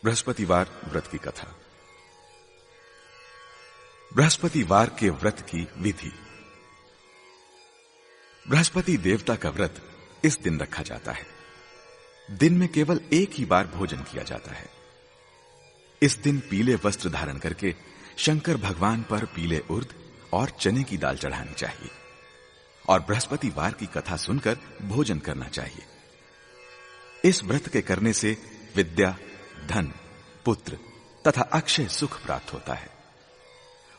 बृहस्पतिवार व्रत की कथा। बृहस्पतिवार के व्रत की विधि। बृहस्पति देवता का व्रत इस दिन रखा जाता है। दिन में केवल एक ही बार भोजन किया जाता है। इस दिन पीले वस्त्र धारण करके शंकर भगवान पर पीले उर्द और चने की दाल चढ़ानी चाहिए और बृहस्पतिवार की कथा सुनकर भोजन करना चाहिए। इस व्रत के करने से विद्या, धन, पुत्र तथा अक्षय सुख प्राप्त होता है।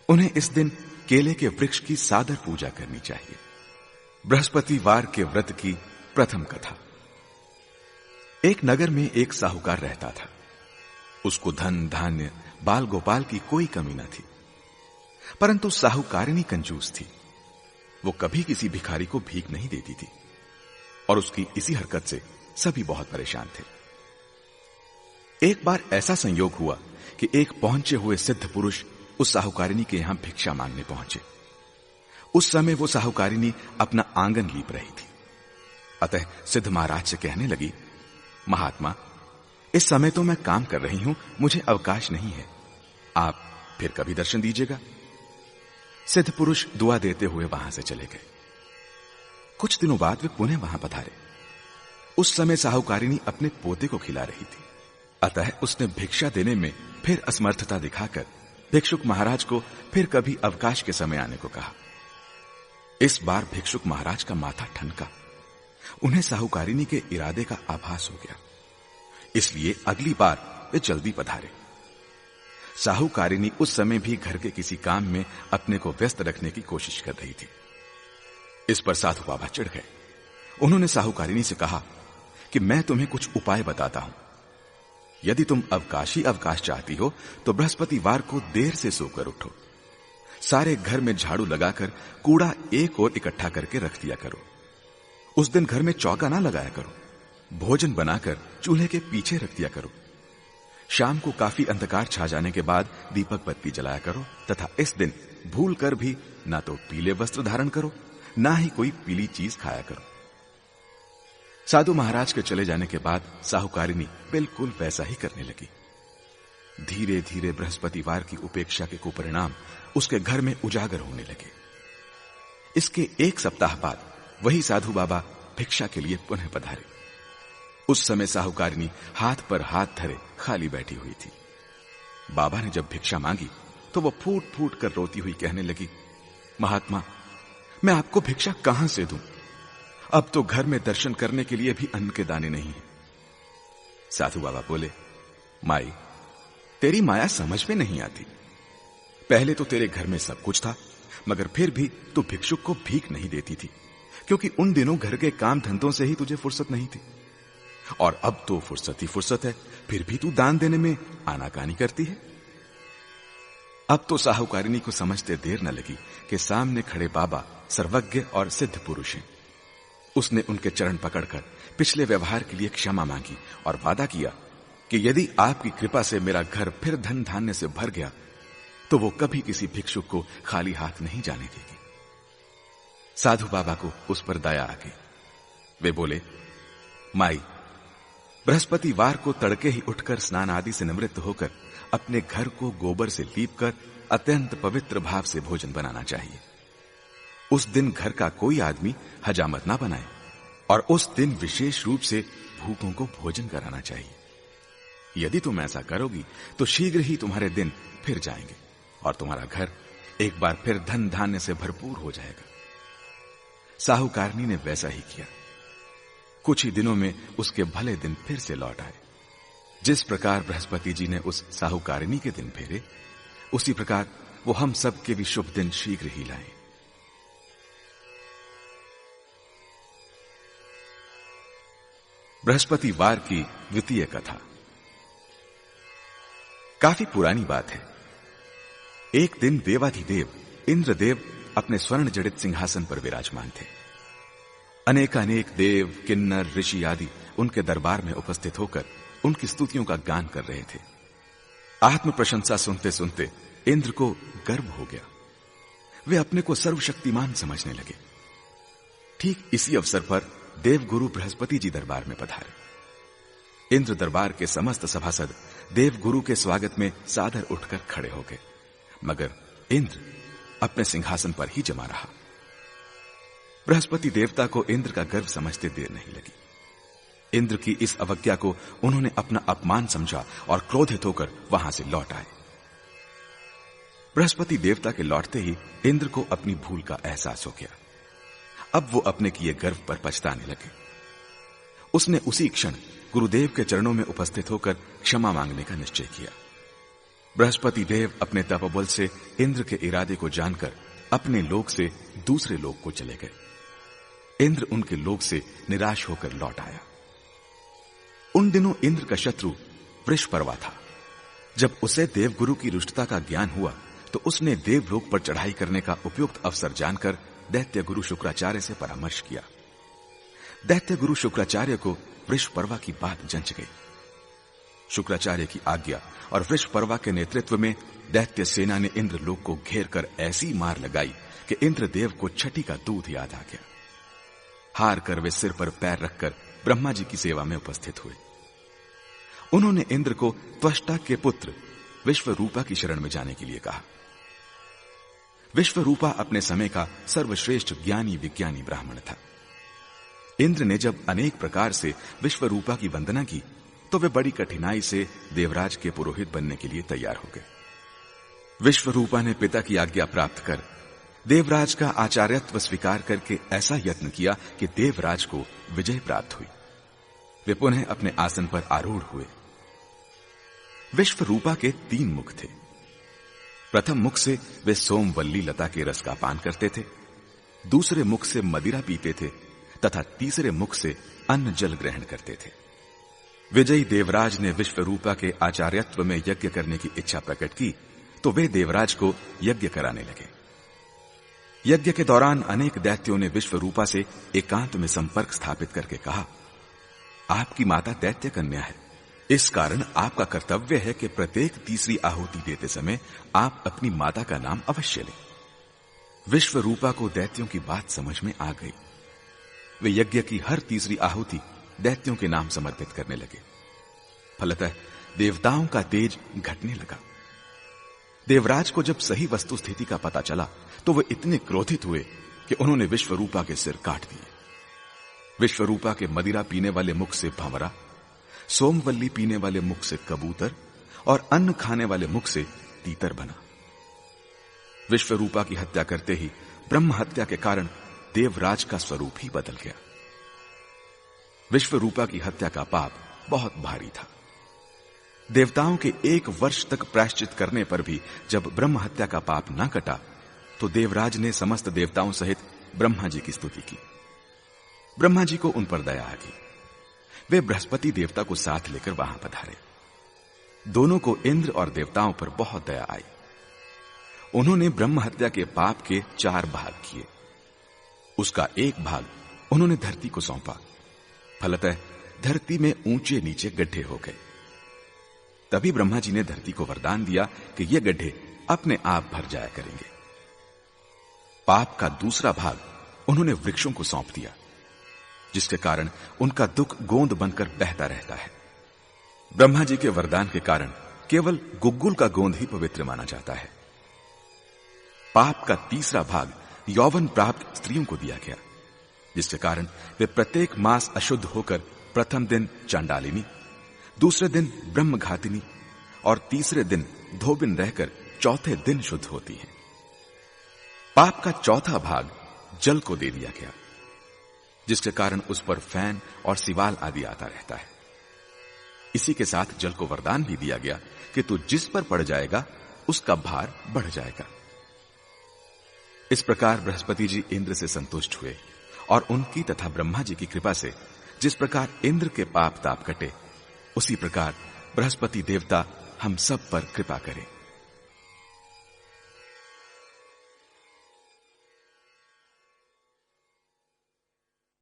उन्हें इस दिन केले के वृक्ष की सादर पूजा करनी चाहिए। बृहस्पतिवार के व्रत की प्रथम कथा। एक नगर में एक साहूकार रहता था। उसको धन, धान्य, बाल गोपाल की कोई कमी न थी, परंतु साहूकारिणी कंजूस थी। वो कभी किसी भिखारी को भीख नहीं देती थी और उसकी इसी हरकत से सभी बहुत परेशान थे। एक बार ऐसा संयोग हुआ कि एक पहुंचे हुए सिद्ध पुरुष उस साहूकारिणी के यहां भिक्षा मांगने पहुंचे। उस समय वो साहूकारिणी अपना आंगन लीप रही थी। अतः सिद्ध महाराज से कहने लगी, महात्मा, इस समय तो मैं काम कर रही हूं, मुझे अवकाश नहीं है, आप फिर कभी दर्शन दीजिएगा। सिद्ध पुरुष दुआ देते हुए वहां से चले गए। कुछ दिनों बाद वे पुनः वहां पधारे। उस समय साहूकारिणी अपने पोते को खिला रही थी, अतः उसने भिक्षा देने में फिर असमर्थता दिखाकर भिक्षुक महाराज को फिर कभी अवकाश के समय आने को कहा। इस बार भिक्षुक महाराज का माथा ठनका। उन्हें साहूकारिणी के इरादे का आभास हो गया, इसलिए अगली बार वे जल्दी पधारे। साहूकारिणी उस समय भी घर के किसी काम में अपने को व्यस्त रखने की कोशिश कर रही थी। इस पर साधु बाबा चिढ़ गए। उन्होंने साहूकारिणी से कहा कि मैं तुम्हें कुछ उपाय बताता हूं। यदि तुम अवकाश ही अवकाश चाहती हो तो बृहस्पतिवार को देर से सोकर उठो। सारे घर में झाड़ू लगाकर कूड़ा एक ओर इकट्ठा करके रख दिया करो। उस दिन घर में चौका ना लगाया करो। भोजन बनाकर चूल्हे के पीछे रख दिया करो। शाम को काफी अंधकार छा जाने के बाद दीपक बत्ती जलाया करो तथा इस दिन भूल कर भी ना तो पीले वस्त्र धारण करो, ना ही कोई पीली चीज खाया करो। साधु महाराज के चले जाने के बाद साहूकारिणी बिल्कुल वैसा ही करने लगी। धीरे धीरे बृहस्पतिवार की उपेक्षा के कुपरिणाम उसके घर में उजागर होने लगे। इसके एक सप्ताह बाद वही साधु बाबा भिक्षा के लिए पुनः पधारे। उस समय साहूकारिणी हाथ पर हाथ धरे खाली बैठी हुई थी। बाबा ने जब भिक्षा मांगी तो वो फूट फूट कर रोती हुई कहने लगी, महात्मा, मैं आपको भिक्षा कहां से दूं? अब तो घर में दर्शन करने के लिए भी अन्न के दाने नहीं है। साधु बाबा बोले, माई, तेरी माया समझ में नहीं आती। पहले तो तेरे घर में सब कुछ था, मगर फिर भी तू भिक्षुक को भीख नहीं देती थी, क्योंकि उन दिनों घर के काम धंधों से ही तुझे फुर्सत नहीं थी। और अब तो फुर्सत ही फुर्सत है, फिर भी तू दान देने में आनाकानी करती है। अब तो साहूकारिणी को समझते देर न लगी कि सामने खड़े बाबा सर्वज्ञ और सिद्ध पुरुष हैं। उसने उनके चरण पकड़कर पिछले व्यवहार के लिए क्षमा मांगी और वादा किया कि यदि आपकी कृपा से मेरा घर फिर धन धान्य से भर गया तो वो कभी किसी भिक्षुक को खाली हाथ नहीं जाने देगी। साधु बाबा को उस पर दया आ गई। वे बोले, माई, बृहस्पतिवार को तड़के ही उठकर स्नान आदि से निवृत्त होकर अपने घर को गोबर से लीपकर अत्यंत पवित्र भाव से भोजन बनाना चाहिए। उस दिन घर का कोई आदमी हजामत ना बनाए और उस दिन विशेष रूप से भूखों को भोजन कराना चाहिए। यदि तुम ऐसा करोगी तो शीघ्र ही तुम्हारे दिन फिर जाएंगे और तुम्हारा घर एक बार फिर धन धान्य से भरपूर हो जाएगा। साहूकारिणी ने वैसा ही किया। कुछ ही दिनों में उसके भले दिन फिर से लौट आए। जिस प्रकार बृहस्पति जी ने उस साहूकारिणी के दिन फेरे, उसी प्रकार वो हम सब के भी शुभ दिन शीघ्र ही लाएं। बृहस्पतिवार की द्वितीय कथा। काफी पुरानी बात है। एक दिन देवाधिदेव इंद्रदेव अपने स्वर्ण जड़ित सिंहासन पर विराजमान थे। अनेकानेक देव, किन्नर, ऋषि आदि उनके दरबार में उपस्थित होकर उनकी स्तुतियों का गान कर रहे थे। आत्म प्रशंसा सुनते सुनते इंद्र को गर्व हो गया। वे अपने को सर्वशक्तिमान समझने लगे। ठीक इसी अवसर पर देवगुरु बृहस्पति जी दरबार में पधारे। इंद्र दरबार के समस्त सभासद देवगुरु के स्वागत में सादर उठकर खड़े हो गए, मगर इंद्र अपने सिंहासन पर ही जमा रहा। बृहस्पति देवता को इंद्र का गर्व समझते देर नहीं लगी। इंद्र की इस अवज्ञा को उन्होंने अपना अपमान समझा और क्रोधित होकर वहां से लौट आए। बृहस्पति देवता के लौटते ही इंद्र को अपनी भूल का एहसास हो गया। अब वो अपने किए गर्व पर पछताने लगे। उसने उसी क्षण गुरुदेव के चरणों में उपस्थित होकर क्षमा मांगने का निश्चय किया। बृहस्पति देव अपने तपोबल से इंद्र के इरादे को जानकर अपने लोक से दूसरे लोक को चले गए। इंद्र उनके लोक से निराश होकर लौट आया। उन दिनों इंद्र का शत्रु वृषपर्वा था। जब उसे देवगुरु की रुष्टता का ज्ञान हुआ तो उसने देवलोक पर चढ़ाई करने का उपयुक्त अवसर जानकर दैत्य गुरु शुक्राचार्य से परामर्श किया। दैत्य गुरु शुक्राचार्य को वृषपर्वा की बात जंच गई। शुक्राचार्य की आज्ञा और वृषपर्वा के नेतृत्व में दैत्य सेना ने इंद्रलोक को घेर कर ऐसी मार लगाई कि इंद्रदेव को छठी का दूध याद आ गया। हार कर वे सिर पर पैर रखकर ब्रह्मा जी की सेवा में उपस्थित हुए। उन्होंने इंद्र को त्वष्टा के पुत्र विश्वरूपा की शरण में जाने के लिए कहा। विश्वरूपा अपने समय का सर्वश्रेष्ठ ज्ञानी विज्ञानी ब्राह्मण था। इंद्र ने जब अनेक प्रकार से विश्वरूपा की वंदना की तो वे बड़ी कठिनाई से देवराज के पुरोहित बनने के लिए तैयार हो गए। विश्वरूपा ने पिता की आज्ञा प्राप्त कर देवराज का आचार्यत्व स्वीकार करके ऐसा यत्न किया कि देवराज को विजय प्राप्त हुई। वे पुनः अपने आसन पर आरूढ़ हुए। विश्वरूपा के 3 मुख थे। प्रथम मुख से वे सोमवल्ली लता के रस का पान करते थे, दूसरे मुख से मदिरा पीते थे तथा तीसरे मुख से अन्न जल ग्रहण करते थे। विजयी देवराज ने विश्वरूपा के आचार्यत्व में यज्ञ करने की इच्छा प्रकट की तो वे देवराज को यज्ञ कराने लगे। यज्ञ के दौरान अनेक दैत्यों ने विश्वरूपा से एकांत में संपर्क स्थापित करके कहा, आपकी माता दैत्य कन्या है, इस कारण आपका कर्तव्य है कि प्रत्येक तीसरी आहुति देते समय आप अपनी माता का नाम अवश्य लें। विश्वरूपा को दैत्यों की बात समझ में आ गई। वे यज्ञ की हर तीसरी आहुति दैत्यों के नाम समर्पित करने लगे। फलतः देवताओं का तेज घटने लगा। देवराज को जब सही वस्तु स्थिति का पता चला तो वे इतने क्रोधित हुए कि उन्होंने विश्वरूपा के सिर काट दिए। विश्वरूपा के मदिरा पीने वाले मुख से भंवरा, सोमवल्ली पीने वाले मुख से कबूतर और अन्न खाने वाले मुख से तीतर बना। विश्वरूपा की हत्या करते ही ब्रह्म हत्या के कारण देवराज का स्वरूप ही बदल गया। विश्वरूपा की हत्या का पाप बहुत भारी था। देवताओं के 1 वर्ष तक प्रायश्चित करने पर भी जब ब्रह्म हत्या का पाप न कटा तो देवराज ने समस्त देवताओं सहित ब्रह्मा जी की स्तुति की। ब्रह्मा जी को उन पर दया आ गई। वे बृहस्पति देवता को साथ लेकर वहां पधारे। दोनों को इंद्र और देवताओं पर बहुत दया आई। उन्होंने ब्रह्म हत्या के पाप के 4 भाग किए। उसका 1 भाग उन्होंने धरती को सौंपा। फलतः धरती में ऊंचे नीचे गड्ढे हो गए। तभी ब्रह्मा जी ने धरती को वरदान दिया कि ये गड्ढे अपने आप भर जाया करेंगे। पाप का दूसरा भाग उन्होंने वृक्षों को सौंप दिया, जिसके कारण उनका दुख गोंद बनकर बहता रहता है। ब्रह्मा जी के वरदान के कारण केवल गुग्गुल का गोंद ही पवित्र माना जाता है। पाप का तीसरा भाग यौवन प्राप्त स्त्रियों को दिया गया, जिसके कारण वे प्रत्येक मास अशुद्ध होकर प्रथम दिन चांडालिनी, दूसरे दिन ब्रह्मघातिनी और तीसरे दिन धोबिन रहकर चौथे दिन शुद्ध होती हैं। पाप का चौथा भाग जल को दे दिया गया, जिसके कारण उस पर फैन और सिवाल आदि आता रहता है। इसी के साथ जल को वरदान भी दिया गया कि तू जिस पर पड़ जाएगा उसका भार बढ़ जाएगा। इस प्रकार बृहस्पति जी इंद्र से संतुष्ट हुए और उनकी तथा ब्रह्मा जी की कृपा से जिस प्रकार इंद्र के पाप ताप कटे, उसी प्रकार बृहस्पति देवता हम सब पर कृपा करें।